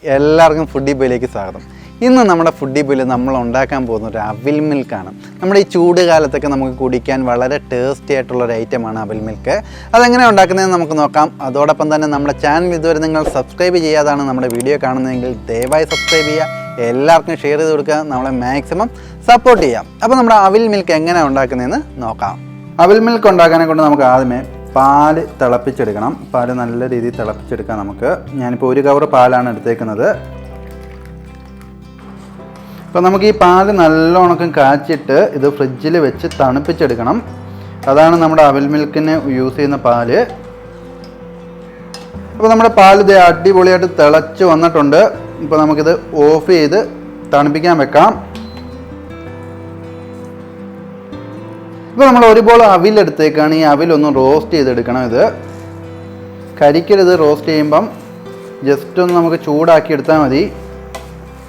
എല്ലാവർക്കും ഫുഡി ബോയിലേക്ക് സ്വാഗതം. ഇന്ന് നമ്മുടെ ഫുഡി ബോയിൽ നമ്മൾ ഉണ്ടാക്കാൻ പോകുന്ന ഒരു അവിൽ മിൽക്കാണ്. നമ്മുടെ ഈ ചൂട് കാലത്തൊക്കെ നമുക്ക് കുടിക്കാൻ വളരെ ടേസ്റ്റി ആയിട്ടുള്ള ഒരു ഐറ്റമാണ് അവിൽ മിൽക്ക്. അതെങ്ങനെ ഉണ്ടാക്കുന്നതെന്ന് നമുക്ക് നോക്കാം. അതോടൊപ്പം തന്നെ നമ്മുടെ ചാനൽ ഇതുവരെ നിങ്ങൾ സബ്സ്ക്രൈബ് ചെയ്യാതാണ് നമ്മുടെ വീഡിയോ കാണുന്നതെങ്കിൽ ദയവായി സബ്സ്ക്രൈബ് ചെയ്യുക, എല്ലാവർക്കും ഷെയർ ചെയ്ത് കൊടുക്കുക, നമ്മളെ മാക്സിമം സപ്പോർട്ട് ചെയ്യാം. അപ്പോൾ നമ്മുടെ അവിൽ മിൽക്ക് എങ്ങനെ ഉണ്ടാക്കുന്നതെന്ന് നോക്കാം. അവിൽ മിൽക്ക് ഉണ്ടാക്കാനെ കൊണ്ട് നമുക്ക് ആദ്യമേ പാല് തിളപ്പിച്ചെടുക്കണം. പാല് നല്ല രീതിയിൽ തിളപ്പിച്ചെടുക്കാം. ഞാനിപ്പോൾ 1 കവർ പാലാണ് എടുത്തേക്കുന്നത്. അപ്പോൾ നമുക്ക് ഈ പാല് നല്ലോണം കാച്ചിട്ട് ഇത് ഫ്രിഡ്ജിൽ വെച്ച് തണുപ്പിച്ചെടുക്കണം. അതാണ് നമ്മുടെ അവിൽ മിൽക്കിന് യൂസ് ചെയ്യുന്ന പാല്. അപ്പോൾ നമ്മുടെ പാല് ഇത് അടിപൊളിയായിട്ട് തിളച്ച് വന്നിട്ടുണ്ട്. ഇപ്പോൾ നമുക്കിത് ഓഫ് ചെയ്ത് തണുപ്പിക്കാൻ വെക്കാം. ഇപ്പോൾ നമ്മൾ ഒരു ബോൾ അവിലെടുത്തേക്കാണ്. ഈ അവിലൊന്ന് റോസ്റ്റ് ചെയ്തെടുക്കണം. ഇത് കരിക്കരുത്. റോസ്റ്റ് ചെയ്യുമ്പം ജസ്റ്റ് ഒന്ന് നമുക്ക് ചൂടാക്കി എടുത്താൽ മതി.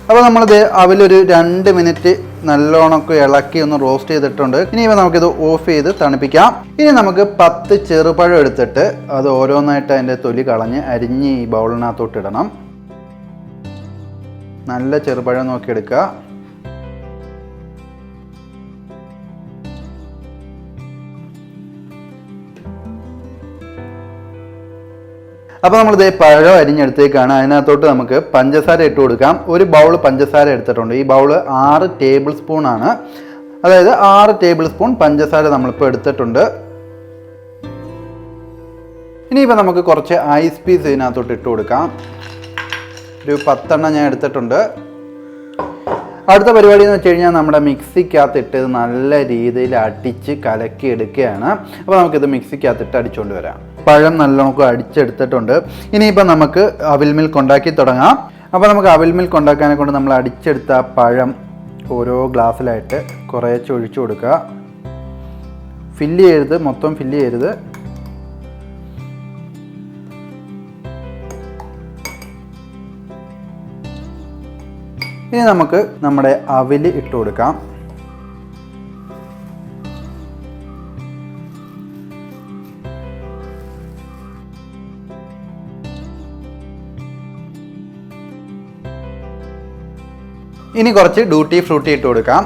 അപ്പോൾ നമ്മളിത് അവിലൊരു 2 മിനിറ്റ് നല്ലോണം ഇളക്കി ഒന്ന് റോസ്റ്റ് ചെയ്തിട്ടുണ്ട്. ഇനിയിപ്പോൾ നമുക്കിത് ഓഫ് ചെയ്ത് തണുപ്പിക്കാം. ഇനി നമുക്ക് 10 ചെറുപഴം എടുത്തിട്ട് അത് ഓരോന്നായിട്ട് അതിൻ്റെ തൊലി കളഞ്ഞ് അരിഞ്ഞ് ഈ ബൗളിനകത്തോട്ട് ഇടണം. നല്ല ചെറുപഴം നോക്കി എടുക്കുക. അപ്പോൾ നമ്മളിത് പഴം അരിഞ്ഞെടുത്തേക്കാണ്. അതിനകത്തോട്ട് നമുക്ക് പഞ്ചസാര ഇട്ട് കൊടുക്കാം. 1 ബൗൾ പഞ്ചസാര എടുത്തിട്ടുണ്ട്. ഈ ബൗൾ 6 ടേബിൾ സ്പൂൺ ആണ്. അതായത് 6 ടേബിൾ സ്പൂൺ പഞ്ചസാര നമ്മളിപ്പോൾ എടുത്തിട്ടുണ്ട്. ഇനിയിപ്പോൾ നമുക്ക് കുറച്ച് ഐസ് പീസ് ഇതിനകത്തോട്ട് ഇട്ട് കൊടുക്കാം. ഒരു 10 എണ്ണം ഞാൻ എടുത്തിട്ടുണ്ട്. അടുത്ത പരിപാടി എന്ന് വെച്ച് കഴിഞ്ഞാൽ നമ്മുടെ മിക്സിക്കകത്തിട്ട് നല്ല രീതിയിൽ അടിച്ച് കലക്കി എടുക്കുകയാണ്. അപ്പോൾ നമുക്കിത് മിക്സിക്കകത്തിട്ട് അടിച്ചുകൊണ്ട് വരാം. പഴം നല്ലോണം അടിച്ചെടുത്തിട്ടുണ്ട്. ഇനിയിപ്പോൾ നമുക്ക് അവിൽ മിൽക്ക് ഉണ്ടാക്കി തുടങ്ങാം. അപ്പോൾ നമുക്ക് അവിൽ മിൽക്ക് ഉണ്ടാക്കാനെ കൊണ്ട് നമ്മൾ അടിച്ചെടുത്ത പഴം ഓരോ ഗ്ലാസ്സിലായിട്ട് കുറേശ്ശെ ഒഴിച്ചു കൊടുക്കുക. ഫില്ല് ചെയ്യരുത്, മൊത്തം ഫില്ല് ചെയ്യരുത്. ഇനി നമുക്ക് നമ്മുടെ അവിൽ ഇട്ട് കൊടുക്കാം. ഇനി കുറച്ച് ഡ്യൂട്ടി ഫ്രൂട്ടി ഇട്ട് കൊടുക്കാം.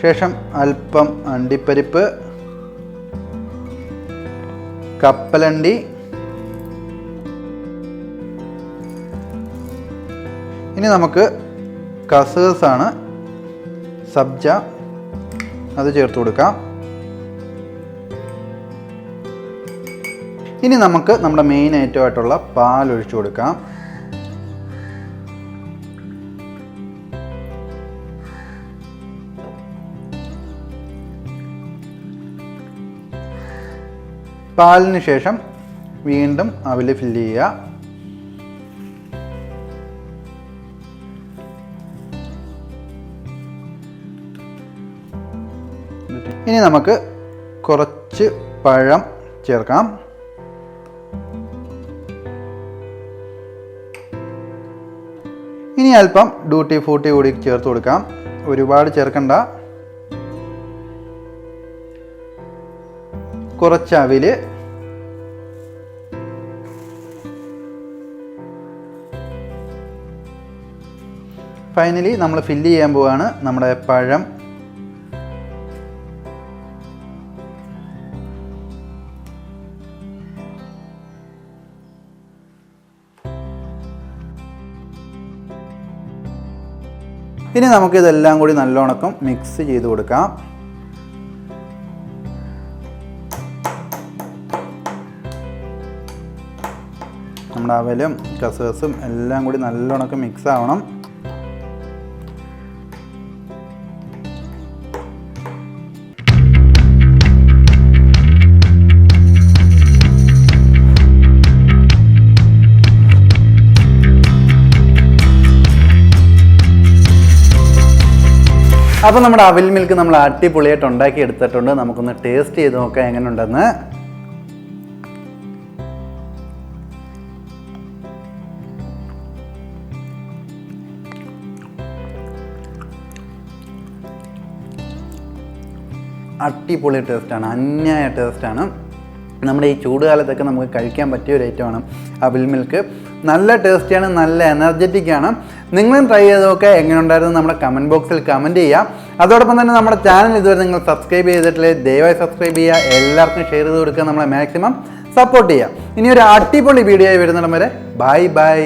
ശേഷം അല്പം അണ്ടിപ്പരിപ്പ്, കപ്പലണ്ടി, ഇനി നമുക്ക് കസേഴ്സാണ്, സബ്ജ, അത് ചേർത്ത് കൊടുക്കാം. ഇനി നമുക്ക് നമ്മുടെ മെയിൻ ഐറ്റമായിട്ടുള്ള പാൽ ഒഴിച്ചു കൊടുക്കാം. പാലിന് ശേഷം വീണ്ടും അവിൽ ഫില്ല് ചെയ്യുക. ഇനി നമുക്ക് കുറച്ച് പഴം ചേർക്കാം. ഇനി അല്പം ഡ്യൂട്ടി ഫ്രൂട്ടി കൂടി ചേർത്ത് കൊടുക്കാം. ഒരുപാട് ചേർക്കണ്ട. കുറച്ച് അവില്, ഫൈനലി നമ്മൾ ഫില്ല് ചെയ്യാൻ പോവുകയാണ് നമ്മുടെ പഴം. ഇനി നമുക്കിതെല്ലാം കൂടി നല്ലോണം മിക്സ് ചെയ്ത് കൊടുക്കാം. നമ്മുടെ അവലും കസേഴ്സും എല്ലാം കൂടി നല്ലോണം മിക്സ് ആവണം. അപ്പോൾ നമ്മുടെ അവിൽ മിൽക്ക് നമ്മൾ അടിപൊളിയായിട്ട് ഉണ്ടാക്കി എടുത്തിട്ടുണ്ട്. നമുക്കൊന്ന് ടേസ്റ്റ് ചെയ്ത് നോക്കാം എങ്ങനെയുണ്ടെന്ന്. അടിപൊളി ടേസ്റ്റാണ്, അന്യായ ടേസ്റ്റാണ്. നമ്മുടെ ഈ ചൂടുകാലത്തൊക്കെ നമുക്ക് കഴിക്കാൻ പറ്റിയ ഒരു ഐറ്റമാണ് അവിൽ മിൽക്ക്. നല്ല ടേസ്റ്റിയാണ്, നല്ല എനർജറ്റിക്കാണ്. നിങ്ങളും ട്രൈ ചെയ്ത് നോക്കുക. എങ്ങനെ ഉണ്ടായിരുന്നു നമ്മുടെ കമൻറ്റ് ബോക്സിൽ കമൻറ്റ് ചെയ്യുക. അതോടൊപ്പം തന്നെ നമ്മുടെ ചാനൽ ഇതുവരെ നിങ്ങൾ സബ്സ്ക്രൈബ് ചെയ്തിട്ടില്ലേ, ദയവായി സബ്സ്ക്രൈബ് ചെയ്യുക. എല്ലാവർക്കും ഷെയർ ചെയ്ത് കൊടുക്കുക, നമ്മളെ മാക്സിമം സപ്പോർട്ട് ചെയ്യുക. ഇനി ഒരു അടിപൊളി വീഡിയോ ആയി വരുന്നിടം വരെ ബൈ ബൈ.